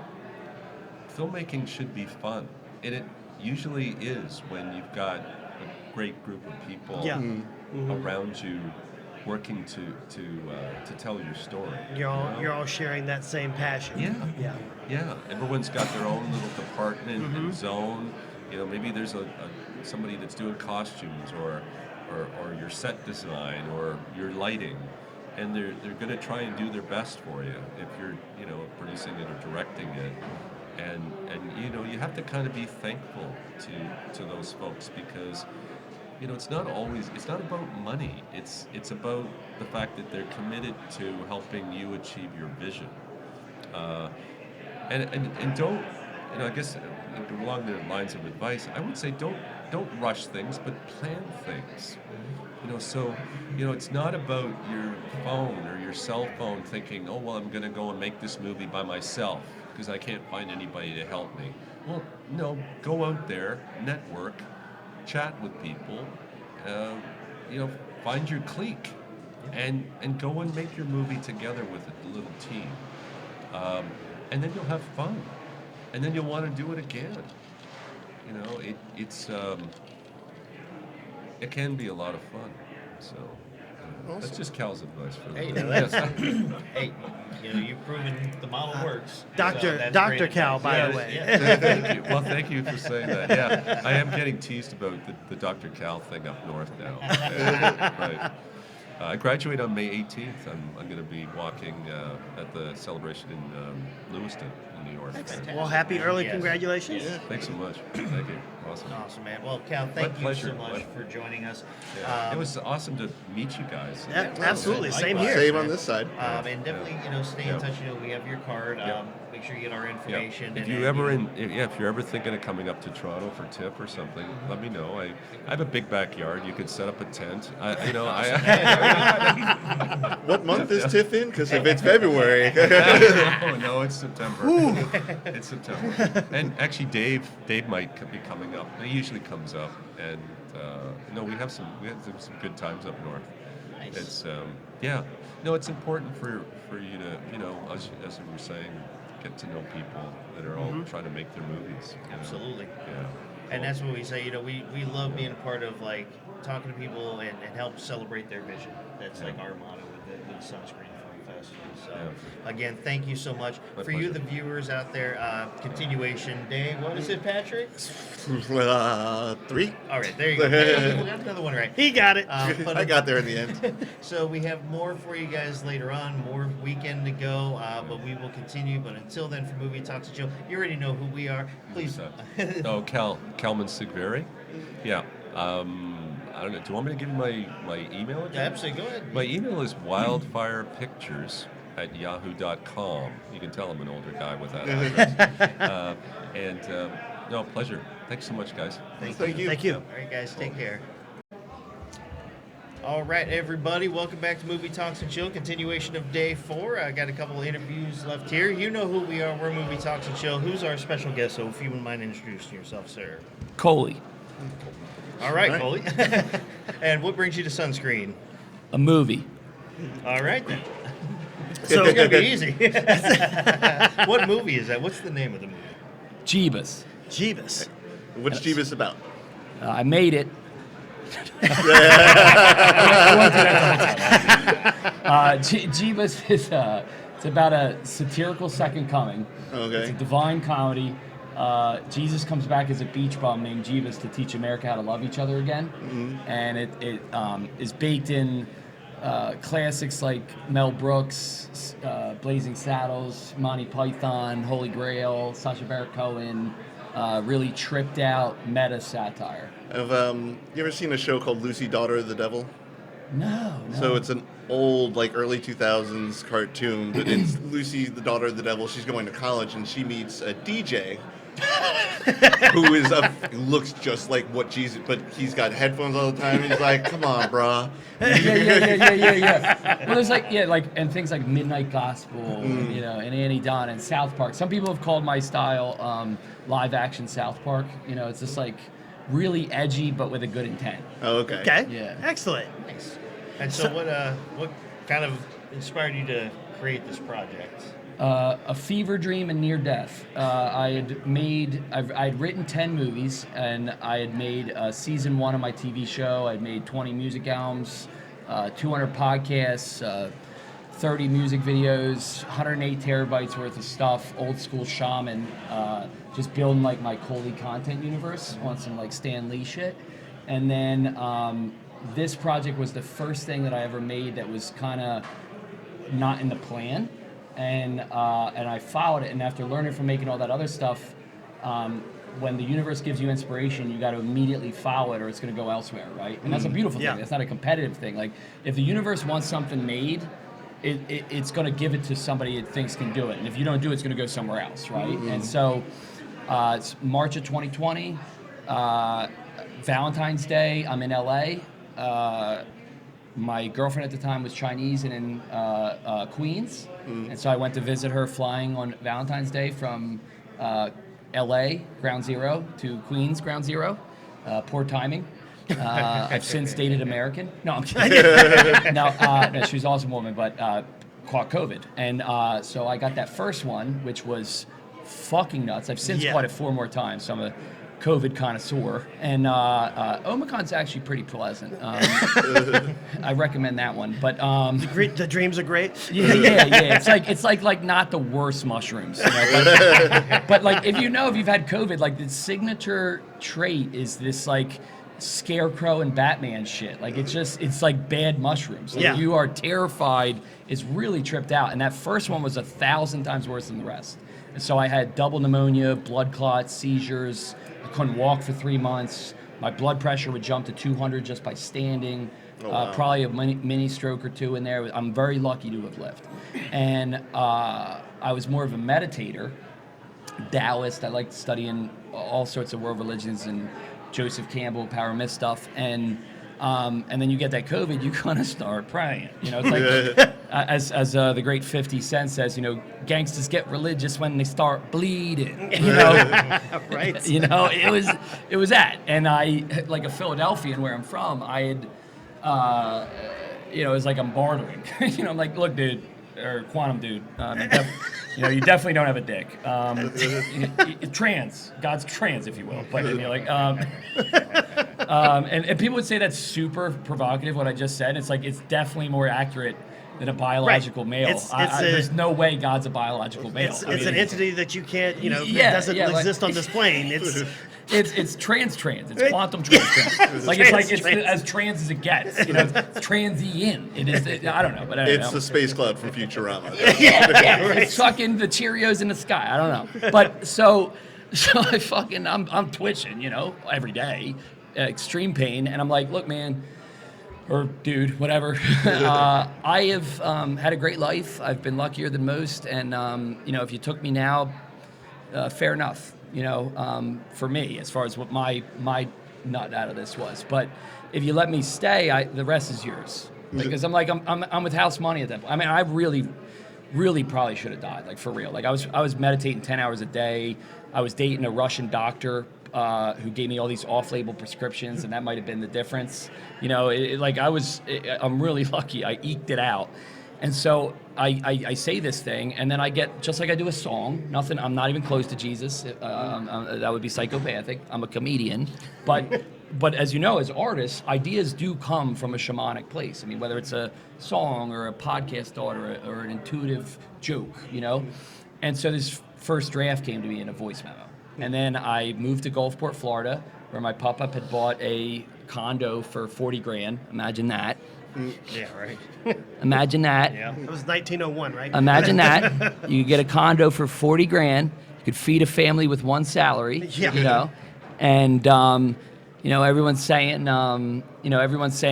Filmmaking should be fun, and it usually is when you've got a great group of people around you working to tell your story. You're all sharing that same passion. Yeah. Everyone's got their own little department and zone. Maybe there's somebody that's doing costumes or your set design or your lighting, and they're going to try and do their best for you if you're producing it or directing it. and you know, you have to kind of be thankful to those folks, because you know, it's not about money. It's about the fact that they're committed to helping you achieve your vision. And don't, you know, I guess along the lines of advice, I would say don't rush things, but plan things. You know, so you know, it's not about your phone or your cell phone thinking, oh well, I'm going to go and make this movie by myself because I can't find anybody to help me. Well, no, go out there, network, chat with people, you know, find your clique, and go and make your movie together with a little team, and then you'll have fun, and then you'll want to do it again. You know, it can be a lot of fun. So that's just Cal's advice for Hey, the that's, hey, you know, you've proven the model works. Dr. Cal, by the way. Yeah, thank you. Well, thank you for saying that. Yeah, I am getting teased about the Dr. Cal thing up north now. Right. I graduate on May 18th. I'm going to be walking at the celebration in Lewiston, in New York. Well, happy early Yes. congratulations. Yeah, thanks so much. Thank you. Awesome. Awesome, man. Well, Cal, thank you pleasure. so much for joining us. Yeah. It was awesome to meet you guys. Yeah, absolutely. Same Likewise. here. Same on this side. And definitely, you know, stay in Yeah. touch. You know, we have your card. Yeah. Make sure you get our Yeah. information. If and you then, ever know, if you're ever thinking of coming up to Toronto for TIFF or something, let me know. I have a big backyard. You could set up a tent. What month is TIFF in? Because if it's February, no, it's September. It's September. And actually, Dave might be coming up. He usually comes up, and we have some good times up north. Nice. It's yeah. No, it's important for you to, you know, as we were saying, get to know people that are all trying to make their movies. You know? Absolutely. Yeah. And that's what we say, you know, we love being a part of, like, talking to people and help celebrate their vision. That's like our motto with the Sunscreen Film Festival. So, again, thank you so much. My For you, pleasure. the viewers out there, continuation day. What is it, Patrick? 3. All right, there you go. Hey, we got another one right. He got it. But I got there in the end. So we have more for you guys later on, more weekend to go, but we will continue. But until then, for Movie Talks and Chill, you already know who we are. Please. Oh, Kalman Szegvary. Yeah. I don't know. Do you want me to give you my email address? Absolutely, go ahead. My email is wildfirepictures@yahoo.com. You can tell I'm an older guy with that address. No, pleasure. Thanks so much, guys. Thank you. Thank you. All right, guys, take care. All right, everybody, welcome back to Movie Talks and Chill, continuation of day 4. I got a couple of interviews left here. You know who we are. We're Movie Talks and Chill. Who's our special guest? So if you wouldn't mind introducing yourself, sir. Coley, All right, All Coley. And what brings you to Sunscreen? a movie. All right, then. So It's going to be easy. What movie is that? What's the name of the movie? Jebus. Jebus. What's Jebus about? I made it. Jebus is it's about a satirical second coming. Okay. It's a divine comedy. Jesus comes back as a beach bum named Jebus to teach America how to love each other again, and it is baked in classics like Mel Brooks, Blazing Saddles, Monty Python, Holy Grail, Sacha Baron Cohen. Really tripped out meta satire. Have you ever seen a show called Lucy, Daughter of the Devil? No. So it's an old, like early 2000s cartoon, but it's Lucy, the daughter of the devil. She's going to college and she meets a DJ who looks just like what Jesus, but he's got headphones all the time. He's like, "Come on, brah." Yeah. Well, there's and things like Midnight Gospel, you know, and Annie Don and South Park. Some people have called my style live action South Park. You know, it's just like really edgy but with a good intent. Oh, okay. Okay. Yeah. Excellent. Nice. And so what kind of inspired you to create this project? A fever dream and near death. I'd written 10 movies, and I had made season 1 of my TV show. I'd made 20 music albums, 200 podcasts, 30 music videos, 108 terabytes worth of stuff, old school shaman, just building like my Coley content universe on some like Stan Lee shit. And then this project was the first thing that I ever made that was kind of not in the plan. and I followed it. And after learning from making all that other stuff, when the universe gives you inspiration, you got to immediately follow it, or it's going to go elsewhere, right? And that's a beautiful thing. That's not a competitive thing. Like, if the universe wants something made, it's going to give it to somebody it thinks can do it. And if you don't do it, it's going to go somewhere else, right? And so, it's March of 2020, Valentine's Day. I'm in LA. My girlfriend at the time was Chinese and in Queens, and so I went to visit her flying on Valentine's Day from LA, Ground Zero, to Queens, Ground Zero. Poor timing. I've since dated American. No, I'm kidding. No, she was an awesome woman, but caught COVID. And so I got that first one, which was fucking nuts. I've since caught it 4 more times, so I'm a COVID connoisseur. And Omicron's actually pretty pleasant. I recommend that one. But the dreams are great. Yeah. It's like not the worst mushrooms. You know? But like if you've had COVID, like the signature trait is this like scarecrow and Batman shit. Like it's like bad mushrooms. Like you are terrified. It's really tripped out. And that first one was 1,000 times worse than the rest. And so I had double pneumonia, blood clots, seizures. I couldn't walk for 3 months. My blood pressure would jump to 200 just by standing. Probably a mini stroke or 2 in there. I'm very lucky to have lived. And I was more of a meditator, Taoist. I liked studying all sorts of world religions and Joseph Campbell, Power Myth stuff. And then you get that COVID, you kind of start praying. You know, it's like, as the great 50 Cent says, you know, gangsters get religious when they start bleeding. You know, right? You know, it was that. And I, like a Philadelphian where I'm from, I had, you know, it was like I'm bartering. You know, I'm like, look, dude, or quantum dude, you know, you definitely don't have a dick. Trans, God's trans, if you will. But you're like, and people would say that's super provocative. What I just said, it's like it's definitely more accurate than a biological male. There's no way God's a biological male. It's an entity that you can't, you know, it doesn't exist on this plane. It's trans. It's quantum trans. Like it's as trans as it gets. You know, it's transient. It is. I don't know, but it's the space cloud from Futurama. It's fucking the Cheerios in the sky. I don't know, but so I fucking I'm twitching, you know, every day, extreme pain, and I'm like, look, man. Or dude, whatever. I have had a great life. I've been luckier than most, and you know, if you took me now, fair enough. You know, for me, as far as what my nut out of this was. But if you let me stay, the rest is yours. Because I'm with house money at that point. I mean, I really probably should have died, like for real. Like I was meditating 10 hours a day. I was dating a Russian doctor. Who gave me all these off-label prescriptions, and that might have been the difference. You know, I'm really lucky. I eked it out. And so I say this thing, and then I get, just like I do a song, nothing, I'm not even close to Jesus. That would be psychopathic. I'm a comedian. But as you know, as artists, ideas do come from a shamanic place. I mean, whether it's a song or a podcast thought or an intuitive joke, you know? And so this first draft came to me in a voice memo. And then I moved to Gulfport, Florida, where my pop-up had bought a condo for $40,000. Imagine that. Yeah, right. Imagine that. Yeah. It was 1901, right? Imagine that. You could get a condo for $40,000. You could feed a family with one salary. Yeah. You know, and you know, everyone's saying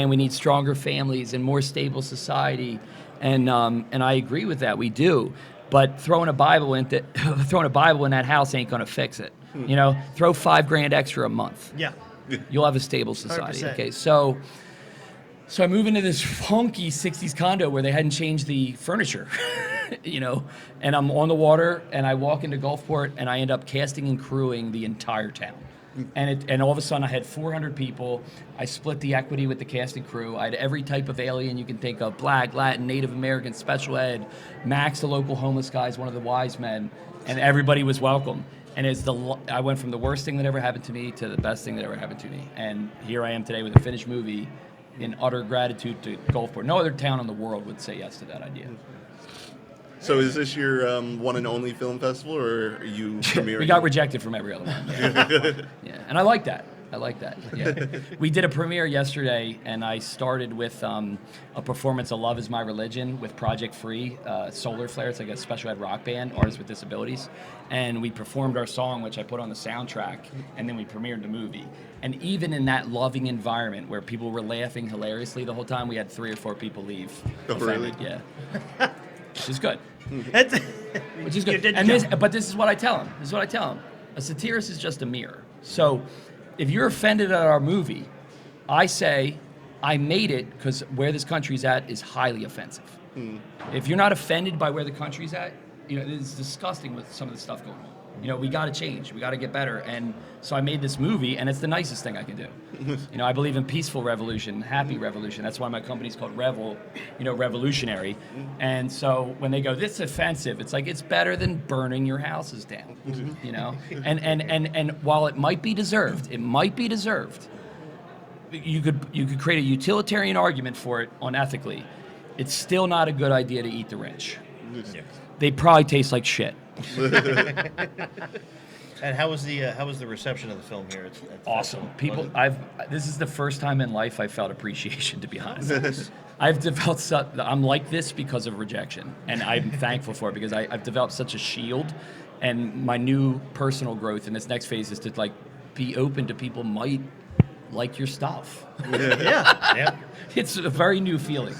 we need stronger families and more stable society, and I agree with that. We do. But throwing a Bible in that house ain't gonna fix it. You know, throw $5,000 extra a month. Yeah. You'll have a stable society. 100%. Okay, so I move into this funky 60s condo where they hadn't changed the furniture, you know, and I'm on the water and I walk into Gulfport and I end up casting and crewing the entire town. And all of a sudden I had 400 people. I split the equity with the cast and crew. I had every type of alien you can think of: Black, Latin, Native American, special ed. Max, the local homeless guy, is one of the wise men, and everybody was welcome. And I went from the worst thing that ever happened to me to the best thing that ever happened to me. And here I am today with a finished movie in utter gratitude to Gulfport. No other town in the world would say yes to that idea. So is this your one and only film festival, or are you premiering? We got rejected from every other one. Yeah, and I like that. I like that. Yeah. We did a premiere yesterday, and I started with a performance of Love Is My Religion with Project Free, Solar Flare. It's like a special ed rock band, artists with disabilities. And we performed our song, which I put on the soundtrack, and then we premiered the movie. And even in that loving environment where people were laughing hilariously the whole time, we had 3 or 4 people leave. Oh, really? Yeah. Which is good. Which is You good. did And jump. but this is what I tell them. A satirist is just a mirror. So if you're offended at our movie, I say I made it because where this country's at is highly offensive. If you're not offended by where the country's at, it's disgusting with some of the stuff going on. We got to change. We got to get better. And so I made this movie, and it's the nicest thing I can do. I believe in peaceful revolution, happy revolution. That's why my company's called Revel, revolutionary. And so when they go, this is offensive, it's like, it's better than burning your houses down, And while it might be deserved, you could create a utilitarian argument for it unethically. It's still not a good idea to eat the rich. They probably taste like shit. And how was the reception of the film here? At the Awesome. festival? People, this is the first time in life I felt appreciation, to be honest. I've developed I'm like this because of rejection, and I'm thankful for it because I've developed such a shield, and my new personal growth in this next phase is to be open to people might like your stuff. Yeah. It's a very new feeling.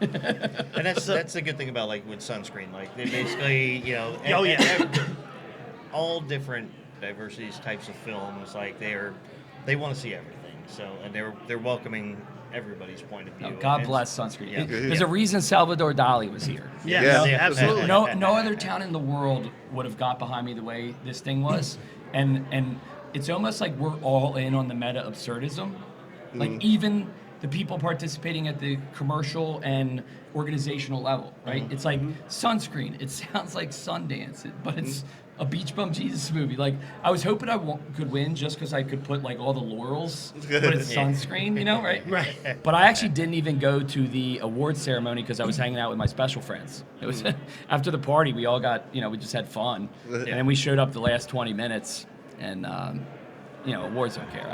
And that's the good thing about with Sunscreen. They basically all different diversities, types of films. They want to see everything. So and they're welcoming everybody's point of view. God bless Sunscreen. Yeah. There's a reason Salvador Dali was here. Yeah, absolutely. No other town in the world would have got behind me the way this thing was, and it's almost like we're all in on the meta absurdism. Even the people participating at the commercial and organizational level, right? It's like Sunscreen. It sounds like Sundance, but it's a Beach Bum Jesus movie. I was hoping I could win just because I could put all the laurels, but it's Sunscreen, right? Right. But I actually didn't even go to the award ceremony because I was hanging out with my special friends. It was after the party, we all got, we just had fun, and then we showed up the last 20 minutes, and awards don't care.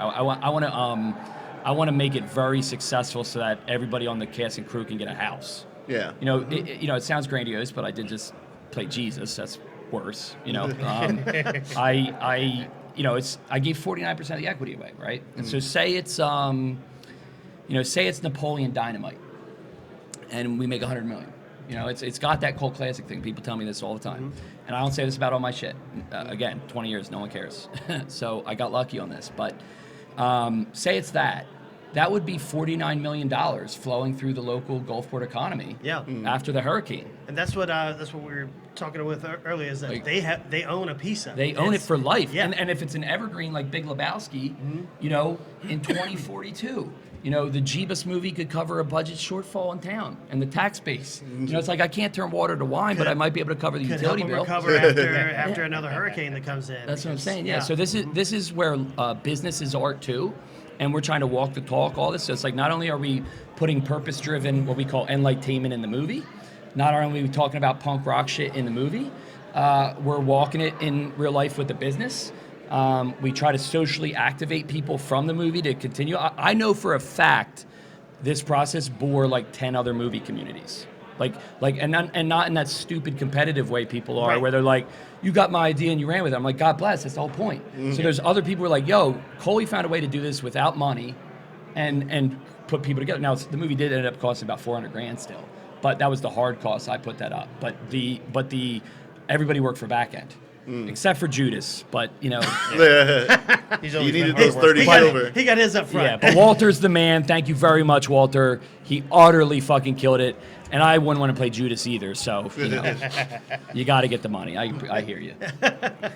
I want to make it very successful so that everybody on the cast and crew can get a house. Yeah. It sounds grandiose, but I did just play Jesus. That's worse. I gave 49% of the equity away, right? And so say it's Napoleon Dynamite, and we make $100 million. It's got that cult classic thing. People tell me this all the time, and I don't say this about all my shit. Again, 20 years, no one cares. So I got lucky on this, but. Say it's that would be $49 million flowing through the local Gulfport economy. Yeah. After the hurricane. And that's what we were talking with earlier is that they own a piece of it. They own it for life. Yeah. And if it's an evergreen like Big Lebowski, in 2042, the Jebus movie could cover a budget shortfall in town and the tax base. It's like I can't turn water to wine, but I might be able to cover the Could utility help them bill. recover after another hurricane that comes in. That's what I'm saying. Yeah. So this is where business is art too, and we're trying to walk the talk. All this. So it's not only are we putting purpose-driven, what we call enlightainment in the movie, not only are we talking about punk rock shit in the movie, we're walking it in real life with the business. We try to socially activate people from the movie to continue. I know for a fact this process bore 10 other movie communities. And not in that stupid competitive way people are, Right. where they're like, you got my idea and you ran with it. I'm like, God bless, that's the whole point. So there's other people who are like, yo, Coley found a way to do this without money and put people together. Now, the movie did end up costing about $400,000 still, but that was the hard cost. I put that up. But everybody worked for back end. Except for Judas, but He's You always needed been those hard work. 30 silver. He got his up front. yeah, but Walter's the man. Thank you very much, Walter. He utterly fucking killed it, and I wouldn't want to play Judas either. So you got to get the money. I hear you.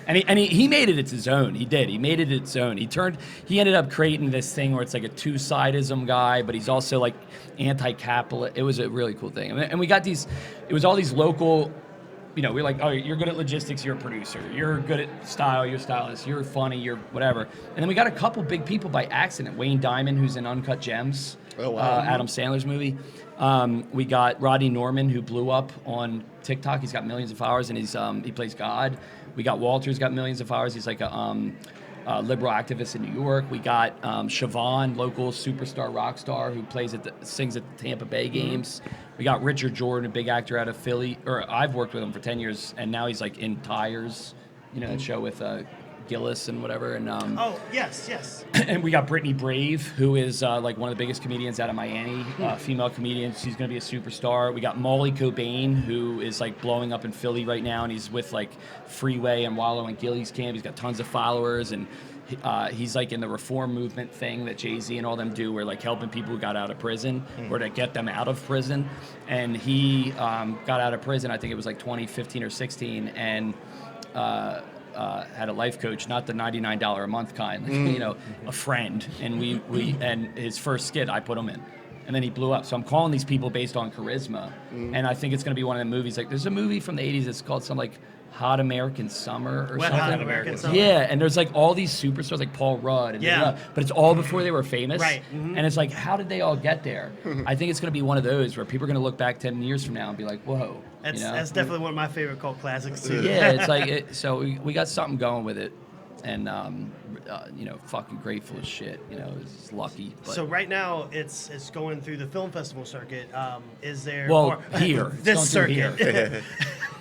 And he made it his own. He did. He made it its own. He ended up creating this thing where it's like a two-sidism guy, but he's also anti-capitalist. It was a really cool thing. And we got these. It was all these local. We're like, oh, you're good at logistics, you're a producer. You're good at style, you're a stylist. You're funny, you're whatever. And then we got a couple big people by accident. Wayne Diamond, who's in Uncut Gems, Oh, wow. Adam Sandler's movie. We got Rodney Norman, who blew up on TikTok. He's got millions of followers, and he plays God. We got Walter, who's got millions of followers. He's like a liberal activist in New York. We got Siobhan, local superstar rock star who sings at the Tampa Bay games. We got Richard Jordan, a big actor out of Philly, or I've worked with him for 10 years, and now he's like in Tires, that show with Gillis and whatever. And yes. And we got Brittany Brave, who is like one of the biggest comedians out of Miami, female comedian. She's going to be a superstar. We got Molly Cobain, who is like blowing up in Philly right now, and he's with like Freeway and Wallow and Gillies Camp. He's got tons of followers, and he's like in the reform movement thing that Jay-Z and all them do, where like helping people who got out of prison or to get them out of prison. And he got out of prison, I think it was like 2015 or 16, and had a life coach, not the $99 a month kind, a friend. And we and his first skit, I put him in. And then he blew up. So I'm calling these people based on charisma. And I think it's going to be one of the movies. Like, there's a movie from the 80s that's called something like Hot American Summer or something. Hot American Summer. Yeah, and there's like all these superstars like Paul Rudd. And but it's all before they were famous. Right. And it's like, how did they all get there? I think it's going to be one of those where people are going to look back 10 years from now and be like, whoa. That's definitely one of my favorite cult classics too. Yeah, it's like, so we got something going with it. And, fucking grateful as shit. It's lucky. But. So right now it's going through the film festival circuit. Is there here this circuit? Here.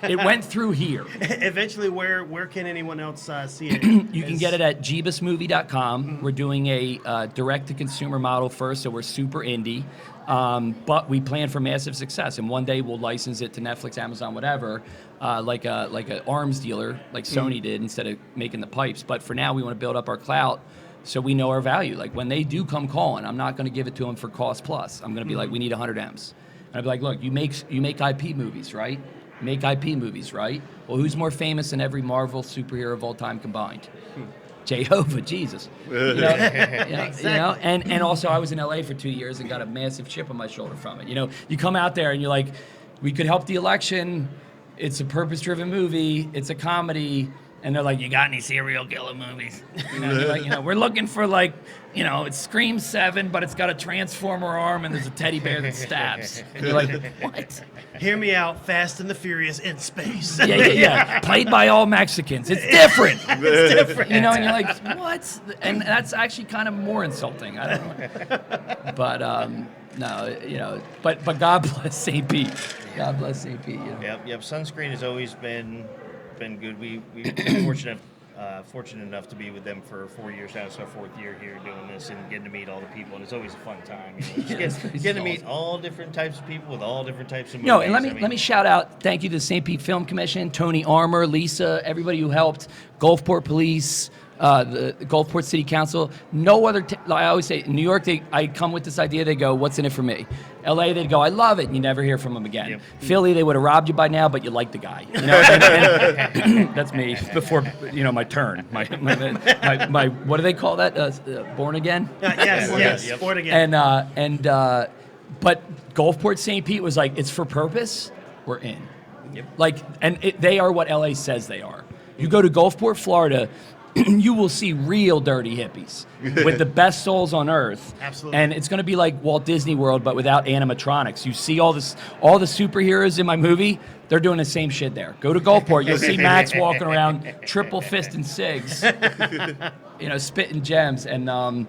It went through here. Eventually, where can anyone else see it? You can get it at jebusmovie.com. We're doing a direct-to-consumer model first, so we're super indie. But we plan for massive success, and one day we'll license it to Netflix, Amazon, whatever, like an arms dealer, like Sony did, instead of making the pipes. But for now, we want to build up our clout so we know our value. Like when they do come calling, I'm not going to give it to them for cost plus. I'm going to be like, we need 100 M's. And I'll be like, look, you make IP movies, right? Make IP movies, right? Well, who's more famous than every Marvel superhero of all time combined? Jehovah, Jesus. And also I was in LA for 2 years and got a massive chip on my shoulder from it. You come out there and you're like, we could help the election. It's a purpose-driven movie. It's a comedy. And they're like, you got any serial killer movies? You're like, we're looking for like, it's Scream 7, but it's got a Transformer arm and there's a teddy bear that stabs. And you're like, what? Hear me out, Fast and the Furious in space. Yeah. Played by all Mexicans. It's different. It's different. And you're like, what? And that's actually kind of more insulting. I don't know. But no, but God bless St. Pete. God bless St. Pete. Yep. Sunscreen has always been good. We've been fortunate enough to be with them for 4 years now. It's our 4th year here doing this and getting to meet all the people, and it's always a fun time. Getting to meet all different types of people with all different types of movies. And let me shout out, thank you to the St. Pete Film Commission, Tony Armour, Lisa, everybody who helped, Gulfport Police, the Gulfport City Council. No other, I always say, in New York, I come with this idea, they go, what's in it for me? LA, they'd go, I love it, and you never hear from them again. Yep. Philly, they would have robbed you by now, but you like the guy. And that's me before, my turn. My what do they call that? Born again? Yes, born again. But Gulfport St. Pete was like, it's for purpose, we're in. Yep. They are what LA says they are. You go to Gulfport, Florida, you will see real dirty hippies with the best souls on earth. Absolutely. And it's going to be like Walt Disney World, but without animatronics. You see all the superheroes in my movie, they're doing the same shit there. Go to Gulfport, you'll see Max walking around, triple fist and cigs, spitting gems. And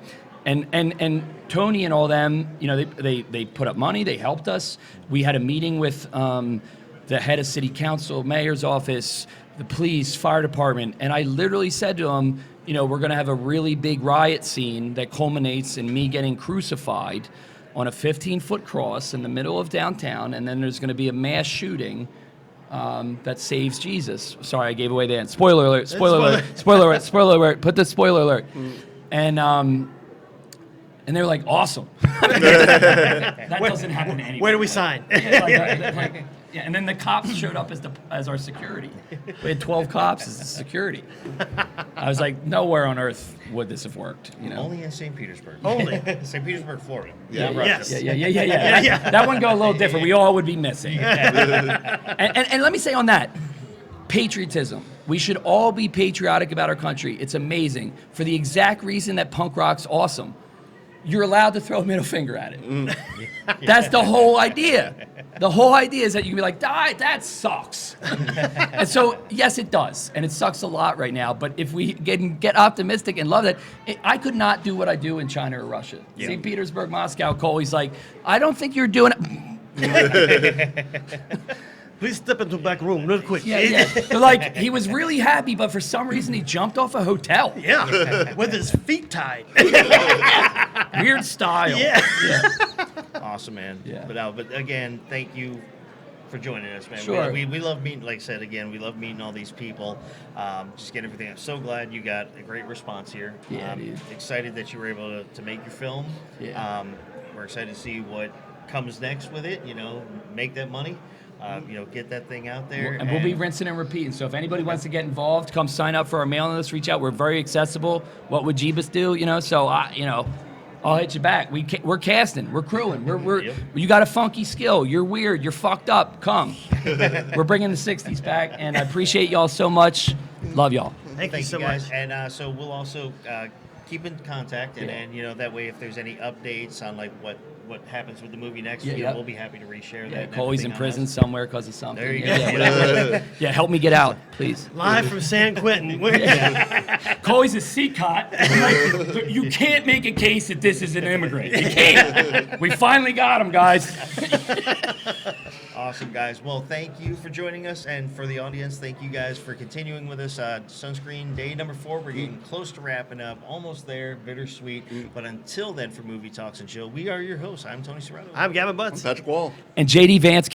Tony and all them, they put up money, they helped us. We had a meeting with the head of city council, mayor's office, the police, fire department, and I literally said to them, we're going to have a really big riot scene that culminates in me getting crucified on a 15-foot cross in the middle of downtown, and then there's going to be a mass shooting that saves Jesus. Sorry, I gave away the end. Spoiler alert, spoiler alert, put the spoiler alert. And they were like, awesome. That doesn't happen anywhere. Where do we sign? Yeah, and then the cops showed up as our security. We had 12 cops as the security. I was like, nowhere on earth would this have worked. Only in St. Petersburg. Only St. Petersburg, Florida. Yeah. Yes. Yeah. That one go a little different. We all would be missing. And let me say on that, patriotism. We should all be patriotic about our country. It's amazing for the exact reason that punk rock's awesome. You're allowed to throw a middle finger at it. That's the whole idea. The whole idea is that you can be like, that sucks. And so, yes, it does. And it sucks a lot right now. But if we get optimistic and love that, I could not do what I do in China or Russia. Yeah. St. Petersburg, Moscow, Coley's like, I don't think you're doing it. Please step into the back room real quick. Yeah. But like, he was really happy, but for some reason he jumped off a hotel. Yeah, with his feet tied. Weird style. Yeah. Awesome, man. Yeah. But again, thank you for joining us, man. Sure. We love meeting, like I said, again, we love meeting all these people. Just get everything. I'm so glad you got a great response here. Yeah, dude. Excited that you were able to make your film. Yeah. We're excited to see what comes next with it, make that money. Get that thing out there. And we'll be rinsing and repeating. So if anybody wants to get involved, come sign up for our mailing list. Reach out. We're very accessible. What would Jebus do? So I'll hit you back. We're casting. We're crewing. Yep. You got a funky skill. You're weird. You're fucked up. Come. We're bringing the '60s back, and I appreciate y'all so much. Love y'all. Thank you so guys. much. And so we'll also keep in contact, and then that way, if there's any updates on like what happens with the movie next, we'll be happy to reshare that. Coley's in prison somewhere because of something. There you go. Yeah, help me get out, please. Live from San Quentin. Coley's a sea cot. Like, you can't make a case that this is an immigrant. You can't. We finally got him, guys. Awesome, guys. Well, thank you for joining us, and for the audience, thank you guys for continuing with us. Sunscreen Day number 4. We're getting close to wrapping up, almost there, bittersweet. But until then, for Movie Talks and Chill, we are your hosts. I'm Tony Serrano. I'm Gavin Butts. Patrick Wall. And JD Vance.